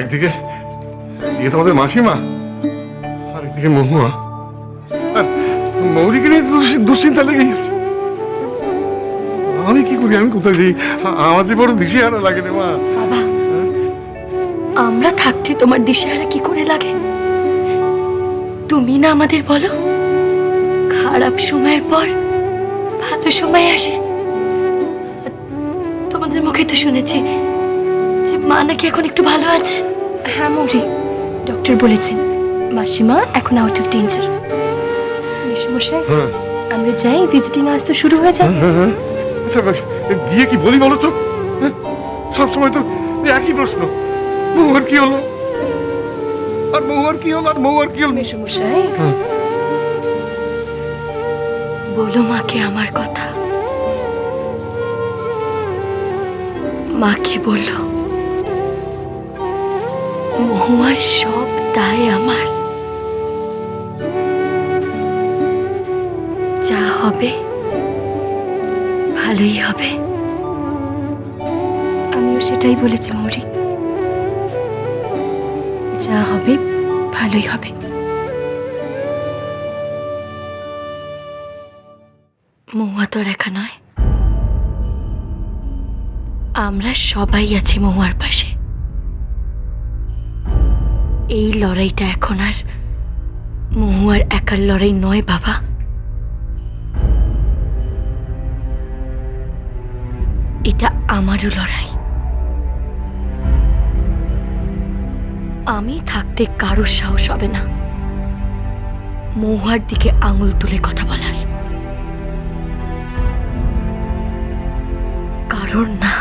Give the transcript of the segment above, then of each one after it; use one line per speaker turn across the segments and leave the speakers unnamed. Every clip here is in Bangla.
একদিকে তোমাদের মাসিমা আর একদিকে মহুয়া, আর মৌরিকে নিয়ে দুশ্চিন্তা লেগে গেছে। আমি কি করি, আমি কোথায় যাই? আমার যে বড় দিশেহারা লাগে রে মা।
বাবা, আমরা থাকতে তোমার দিশেহারা কি করে লাগে? তুমি না আমাদের বলো, খারাপ সময়ের পর ভালো সময় আসে। তোমাদের মুখে তো শুনেছি যে মা নাকি এখন একটু ভালো আছে। হ্যাঁ মৌরি, ডক্টর বলেছেন মাসিমা এখন আউট অফ ডেঞ্জার। মেশমশাই, আমরা যাই, ভিজিটিং আজ তো শুরু হয়ে যাবে।
আচ্ছা গিয়ে কি বলি বলো তো? সবসময় তো একই প্রশ্ন, মহুয়ার কি হলো, আর মহুয়ার কি হলো, আর মহুয়ার কি হলো?
মেশমশাই, বলো মাকে আমার কথা। মাকে বলো মহুয়ার সব দায় আমার। যা হবে ভালোই হবে। আমিও সেটাই বলেছি মৌরি, যা হবে ভালোই হবে। মহুয়া তো একা নয়, আমরা সবাই আছি মহুয়ার পাশে। এই লড়াইটা এখন আর মহুয়ার একার লড়াই নয় বাবা, এটা আমারও লড়াই। আমি থাকতে কারোর সাহস হবে না মহুয়ার দিকে আঙুল তুলে কথা বলার, কারোর না।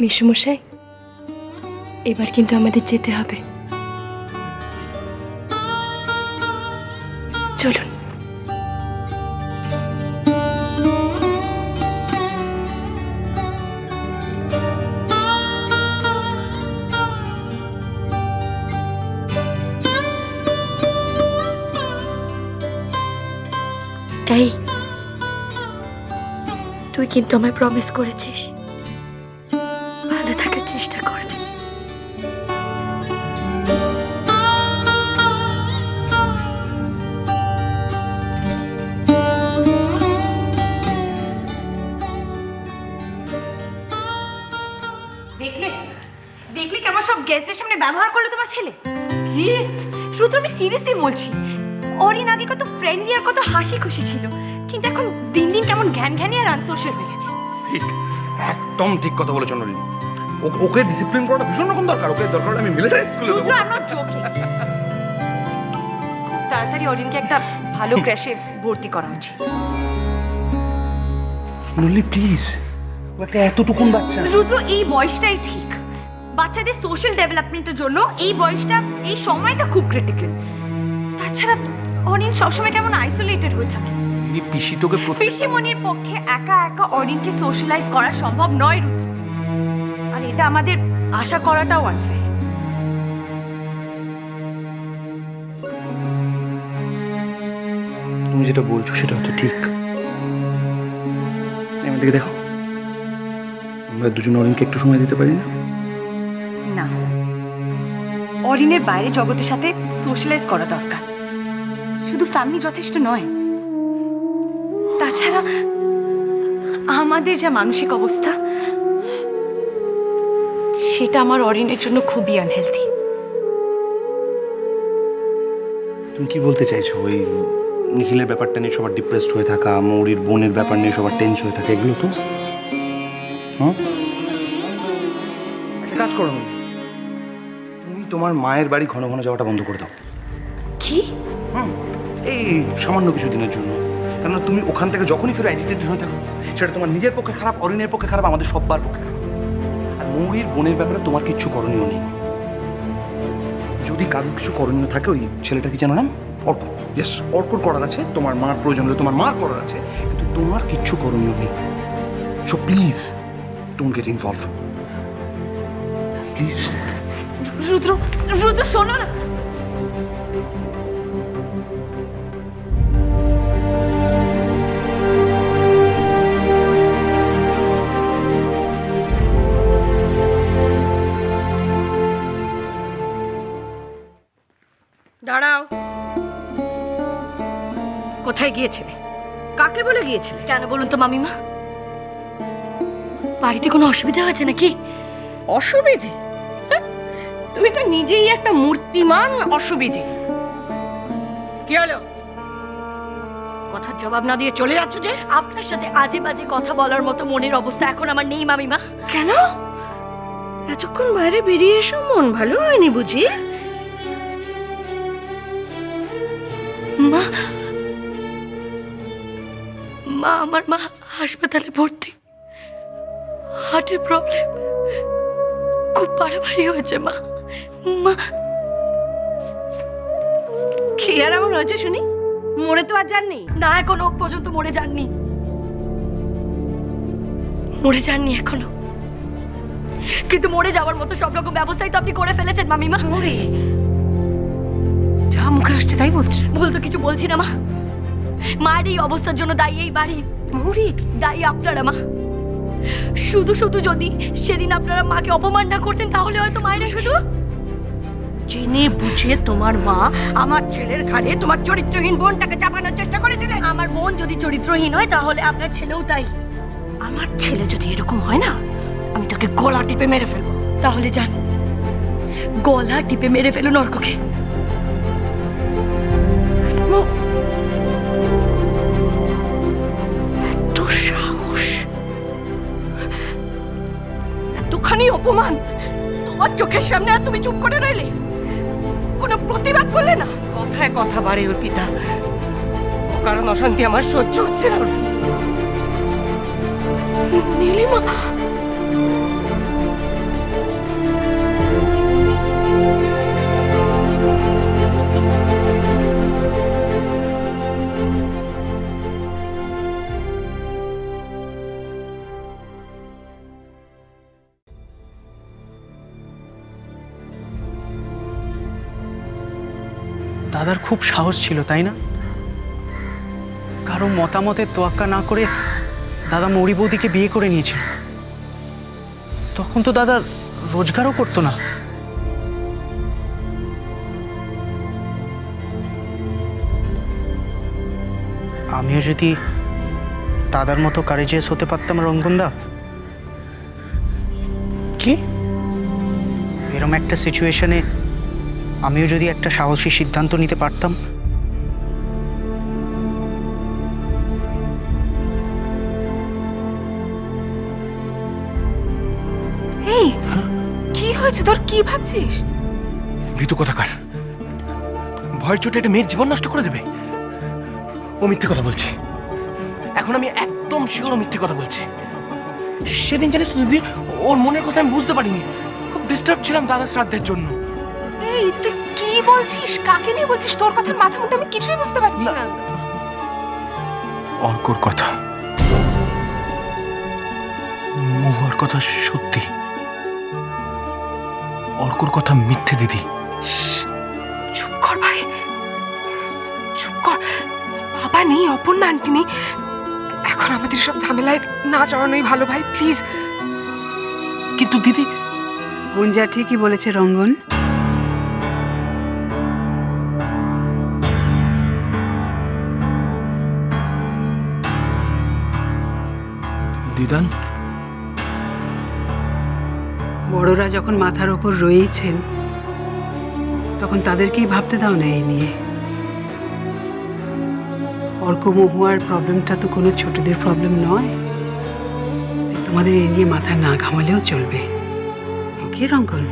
মেশমশাই, এবার কিন্তু আমাদের যেতে হবে। চলুন। এই, তুই কিন্তু আমায় প্রমিস করেছিস ভালো থাকার চেষ্টা করবি।
দেখলে দেখলে কেমন সব গেস্টদের সামনে ব্যবহার করলো তোমার ছেলে। কি রুদ্র, আমি সিরিয়াসলি বলছি, অরিন আগে কত ফ্রেন্ডলি আর কত হাসি খুশি ছিল, কিন্তু এখন দিন দিন কেমন ঘ্যান ঘ্যানি আর আনসোশিয়াল হয়ে গেছে।
ঠিক, একদম ঠিক কথা বলেছ নলিনী। ওকে ডিসিপ্লিন করাটা ভীষণ রকম দরকার। ওকে দরকার হলে আমি মিলিটারি স্কুলে দেবো।
রুদ্র, আই এম নট জোকিং। খুব তাড়াতাড়ি অরিনকে একটা ভালো ক্র্যাশে ভর্তি করা উচিত।
নলিনী প্লিজ, ও একটা এতটুকুন বাচ্চা।
রুদ্র, এই বয়সটাই ঠিক, বাচ্চাদের সোশ্যাল ডেভেলপমেন্টের জন্য এই বয়সটা, এই সময়টা খুব ক্রিটিক্যাল। তাছাড়া অরিন সবসময় কেমন আইসোলেটেড হয়ে থাকে।
পিসি তোকে
পিসিমণির পক্ষে একা একা অরিনকে সোশ্যালাইজ করা সম্ভব নয় রুদ্র, আর এটা আমাদের আশা করাটাও আনফেয়ার।
তুমি যেটা বলছো সেটা হয়তো ঠিক। আমার দিকে দেখো, আমরা দুজন অরিনকে একটু সময় দিতে পারি না?
না, অরিনের বাইরে জগতের সাথে সোশ্যালাইজ করা দরকার, শুধু ফ্যামিলি যথেষ্ট নয়। তাছাড়া আমাদের যা মানসিক অবস্থা, সেটা আমার অরিনের জন্য খুবই আনহেলদি।
তুমি কি বলতে চাইছো? ওই নিখিলের ব্যাপারটা নিয়ে সবার ডিপ্রেসড হয়ে থাকা, মৌরির বোনের ব্যাপার নিয়ে সবার টেন্স হয়ে থাকা, এগুলো তো একটা কাজ করো না, তুমি তোমার মায়ের বাড়ি ঘন ঘন যাওয়াটা বন্ধ করে দাও।
কি?
এই সামান্য কিছু দিনের জন্য। কেননা তুমি ওখান থেকে যখনই ফেরো অ্যাজিটেটেড হয়ে থাকো, সেটা তোমার নিজের পক্ষে খারাপ, অরিনের পক্ষে খারাপ, আমাদের সব্বার পক্ষে খারাপ। আর মৌরির বোনের ব্যাপারে তোমার কিচ্ছু করণীয় নেই। যদি কারোর কিছু করণীয় থাকে, ওই ছেলেটা কি জানো নাম? অর্ক। ইয়েস, অর্কর করার আছে, তোমার মার প্রয়োজন হলে তোমার মার করার আছে, কিন্তু তোমার কিচ্ছু করণীয় নেই। So please don't get involve, please.
Rudra, Rudra শোনো না।
দাঁড়াও, কোথায় গিয়েছিলে? কাকে বলে গিয়েছিলে?
কেন বলুন তো মামিমা, বাড়িতে কোনো অসুবিধা হয়েছে নাকি?
অসুবিধে? হ্যাঁ? তুমি তো নিজেই একটা মূর্তিমান অসুবিধে। কি হলো? কথার জবাব না দিয়ে চলে যাচ্ছ যে?
আপনার সাথে আজে বাজে কথা বলার মতো মনের অবস্থা এখন আমার নেই মামিমা।
কেন? এতক্ষণ বাইরে বেরিয়ে এসো, মন ভালো হয়নি বুঝি?
মা, মা আমার মা হাসপাতালে ভর্তি, হার্টের প্রবলেম, খুব বাড়াবাড়ি হয়েছে মা। মা
কি আর এমন হয়েছে শুনি? মরে তো আর যাননি?
না, এখনো পর্যন্ত মরে যাননি, মরে যাননি এখনো, কিন্তু মরে যাওয়ার মতো সব রকম ব্যবস্থাই তো আপনি করে ফেলেছেন মামিমা।
মরে যা মুখে আসছে তাই বলছো?
ভুল তো কিছু বলছি না মা। মায়ের এই অবস্থার জন্য দায়ী এই বাড়ি,
মরে
দায়ী আপনারা মা। শুধু শুধু যদি সেদিন আপনারা মাকে অপমান না করতেন তাহলে হয়তো মায়ের শুধু
জেনে বুঝে তোমার মা আমার ছেলের ঘাড়ে তোমার চরিত্রহীন বোনটাকে চাপানোর চেষ্টা করেছিলেন।
আমার বোন যদি চরিত্রহীন হয় তাহলে আপনার ছেলেও তাই।
আমার ছেলে যদি এরকম হয় না, আমি তাকে গলা টিপে মেরে ফেলবো।
তাহলে যান, গলা টিপে মেরে ফেলুন অর্ককে।
এত সাহস, এতখানি অপমান তোমার চোখের সামনে, আর তুমি চুপ করে রইলে, কোনো প্রতিবাদ করলে না? কথায় কথা বাড়ে অর্পিতা, কারণ অশান্তি আমার সহ্য হচ্ছে না।
নীলিমা,
দাদার খুব সাহস ছিল, তাই না? কারো মতামতের তোয়াক্কা না করে দাদা মৌরি বৌদিকে বিয়ে করে নিয়েছিল। তখন তো দাদা রোজগারও করতো না। আমিও যদি দাদার মতো কারেজিয়াস হতে পারতাম রঙ্গনদা, কি এরম একটা সিচুয়েশনে আমিও যদি একটা সাহসী সিদ্ধান্ত নিতে পারতাম।
এই কি হয়েছে তোর? কি ভাবছিস?
ভীতু কথাকার, ভয়ের চোটে একটা মেয়ের জীবন নষ্ট করে দেবে। ও মিথ্যে কথা বলছে। এখন আমি একদম শিওর ও মিথ্যে কথা বলছে। সেদিন জানিস তো দিদি, ওর মনের কথা আমি বুঝতে পারিনি। খুব ডিস্টার্ব ছিলাম দাদার শ্রাদ্ধের জন্য।
এই তুই কি বলছিস? কাকে নিয়ে বলছিস? তোর কথার মাথা মুন্ডা আমি কিছুই বুঝতে পারছি না।
অর্কর কথা, মহুয়ার কথা সত্যি, অর্কর কথা মিথ্যে দিদি।
চুপ কর ভাই, চুপ কর। বাবা নেই, অপর্ণা আন্টি নেই, এখন আমাদের সব ঝামেলায় না জড়ানোই ভালো ভাই, প্লিজ।
কিন্তু দিদি,
গুঞ্জা ঠিকই বলেছে রঙ্গন।
দিদান,
বড়রা যখন মাথার ওপর রয়েছেন তখন তাদেরকেই ভাবতে দাও না এই নিয়ে। অর্ক মহুয়ার প্রবলেমটা তো কোনো ছোটদের প্রবলেম নয়, তাই তোমাদের এই নিয়ে মাথা না ঘামালেও চলবে। ওকে রঙ্গন?